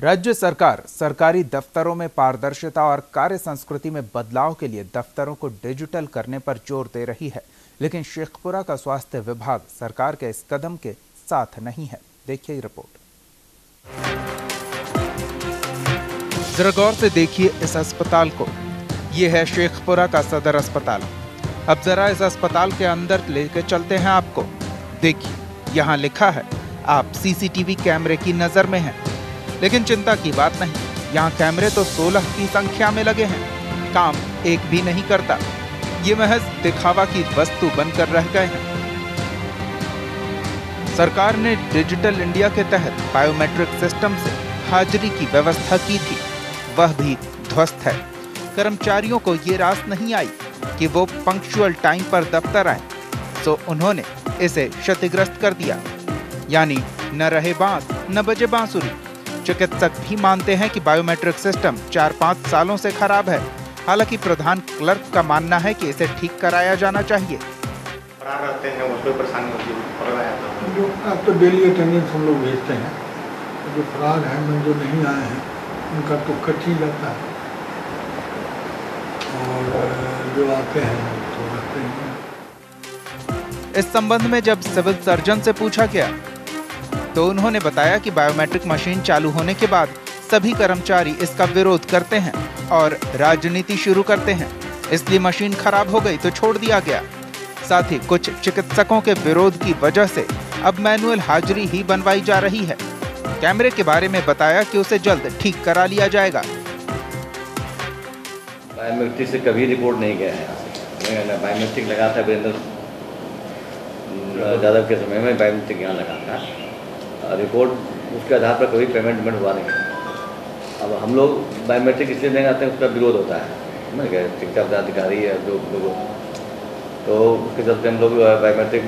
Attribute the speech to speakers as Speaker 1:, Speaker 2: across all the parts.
Speaker 1: राज्य सरकार सरकारी दफ्तरों में पारदर्शिता और कार्य संस्कृति में बदलाव के लिए दफ्तरों को डिजिटल करने पर जोर दे रही है, लेकिन शेखपुरा का स्वास्थ्य विभाग सरकार के इस कदम के साथ नहीं है। देखिए रिपोर्ट। जरा गौर से देखिए इस अस्पताल को। ये है शेखपुरा का सदर अस्पताल। अब जरा इस अस्पताल के अंदर लेके चलते हैं आपको। देखिए, यहाँ लिखा है आप सीसीटीवी कैमरे की नजर में हैं। लेकिन चिंता की बात नहीं, यहाँ कैमरे तो 16 की संख्या में लगे हैं, काम एक भी नहीं करता। ये महज दिखावा की वस्तु बनकर रह गए हैं। सरकार ने डिजिटल इंडिया के तहत बायोमेट्रिक सिस्टम से हाजिरी की व्यवस्था की थी, वह भी ध्वस्त है। कर्मचारियों को ये रास नहीं आई कि वो पंक्चुअल टाइम पर दफ्तर आए, तो उन्होंने इसे क्षतिग्रस्त कर दिया। यानी न रहे बांस न बजे बांसुरी। चिकित्सक भी मानते हैं कि बायोमेट्रिक सिस्टम 4-5 सालों से खराब है। हालांकि प्रधान क्लर्क का मानना है कि इसे ठीक कराया जाना चाहिए।
Speaker 2: रहते हैं उसको परेशानी होती है।
Speaker 3: जो अब तो डेली अटेंडेंस हम लोग भेजते हैं, जो फरार हैं जो नहीं आए हैं उनका तो कट ही जाता है, और जो आते हैं तो रहते हैं।
Speaker 1: इस संबंध में जब सिविल सर्जन से पूछा गया तो उन्होंने बताया कि बायोमेट्रिक मशीन चालू होने के बाद सभी कर्मचारी इसका विरोध करते हैं और राजनीति शुरू करते हैं, इसलिए मशीन खराब हो गई तो छोड़ दिया गया। साथ ही कुछ चिकित्सकों के विरोध की वजह से अब मैनुअल हाजिरी ही बनवाई जा रही है। कैमरे के बारे में बताया कि उसे जल्द ठीक करा लिया जाएगा।
Speaker 4: बायोमेट्रिक से कभी रिपोर्ट नहीं गया है। मैंने बायोमेट्रिक लगा था वीरेंद्र यादव के समय में, बायोमेट्रिक यहाँ लगा था। रिपोर्ट उसके आधार पर कभी पेमेंट हुआ नहीं। अब हम लोग बायोमेट्रिक इसलिए नहीं आते हैं, उसका विरोध होता है ना, क्या शिक्षा पदाधिकारी है जो लोग, तो उसके चलते हम लोग बायोमेट्रिक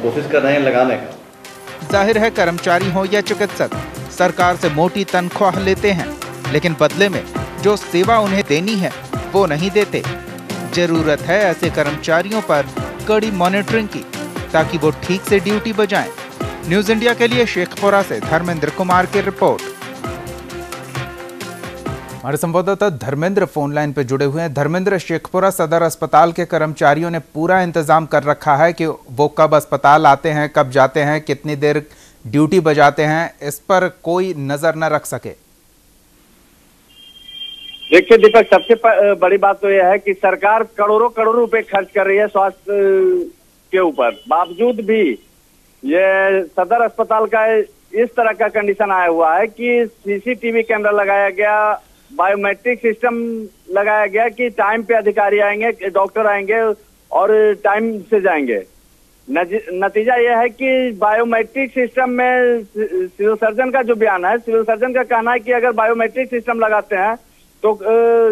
Speaker 4: कोशिश कर रहे हैं लगाने का।
Speaker 1: जाहिर है कर्मचारी हो या चिकित्सक, सरकार से मोटी तनख्वाह लेते हैं, लेकिन बदले में जो सेवा उन्हें देनी है वो नहीं देते। जरूरत है ऐसे कर्मचारियों पर कड़ी मॉनिटरिंग की, ताकि वो ठीक से ड्यूटी बजाएं। न्यूज इंडिया के लिए शेखपुरा से धर्मेंद्र कुमार की रिपोर्ट। हमारे संवाददाता धर्मेंद्र फोन लाइन पे जुड़े हुए हैं। धर्मेंद्र, शेखपुरा सदर अस्पताल के कर्मचारियों ने पूरा इंतजाम कर रखा है कि वो कब अस्पताल आते हैं, कब जाते हैं, कितनी देर ड्यूटी बजाते हैं, इस पर कोई नजर न रख सके।
Speaker 5: देखिए दीपक, सबसे बड़ी बात तो यह है कि सरकार करोड़ों रुपए खर्च कर रही है स्वास्थ्य के ऊपर, बावजूद भी ये सदर अस्पताल का इस तरह का कंडीशन आया हुआ है कि सीसीटीवी कैमरा लगाया गया, बायोमेट्रिक सिस्टम लगाया गया कि टाइम पे अधिकारी आएंगे, डॉक्टर आएंगे और टाइम से जाएंगे। नतीजा यह है कि बायोमेट्रिक सिस्टम में सिविल सर्जन का जो बयान है, सिविल सर्जन का कहना है कि अगर बायोमेट्रिक सिस्टम लगाते हैं तो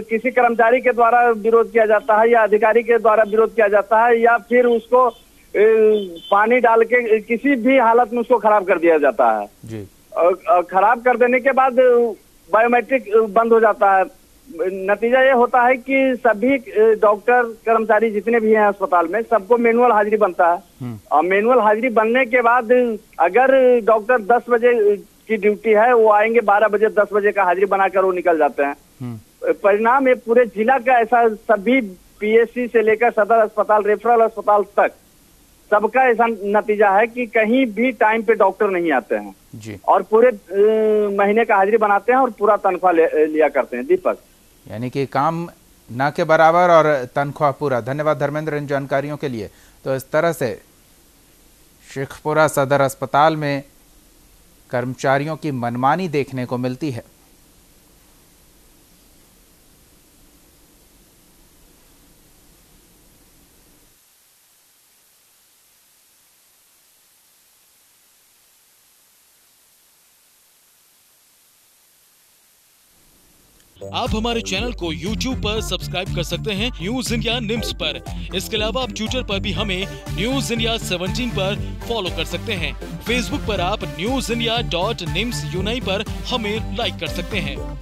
Speaker 5: किसी कर्मचारी के द्वारा विरोध किया जाता है या अधिकारी के द्वारा विरोध किया जाता है, या फिर उसको पानी डाल के किसी भी हालत में उसको खराब कर दिया जाता है जी। खराब कर देने के बाद बायोमेट्रिक बंद हो जाता है। नतीजा ये होता है कि सभी डॉक्टर कर्मचारी जितने भी हैं अस्पताल में, सबको मैनुअल हाजिरी बनता है। और मैनुअल हाजिरी बनने के बाद अगर डॉक्टर 10 बजे की ड्यूटी है, वो आएंगे 12 बजे, 10 बजे का हाजिरी बनाकर वो निकल जाते हैं। परिणाम ये पूरे जिला का ऐसा, सभी पीएचसी से लेकर सदर अस्पताल, रेफरल अस्पताल तक सबका ऐसा नतीजा है कि कहीं भी टाइम पे डॉक्टर नहीं आते हैं जी। और पूरे महीने का हाजिरी बनाते हैं और पूरा तनख्वाह लिया करते हैं। दीपक,
Speaker 1: यानी कि काम ना के बराबर और तनख्वाह पूरा। धन्यवाद धर्मेंद्र इन जानकारियों के लिए। तो इस तरह से शेखपुरा सदर अस्पताल में कर्मचारियों की मनमानी देखने को मिलती है।
Speaker 6: आप हमारे चैनल को YouTube पर सब्सक्राइब कर सकते हैं न्यूज इंडिया निम्स पर। इसके अलावा आप ट्विटर पर भी हमें न्यूज इंडिया 17 पर फॉलो कर सकते हैं। फेसबुक पर आप newsindia.nimsUnai पर हमें लाइक कर सकते हैं।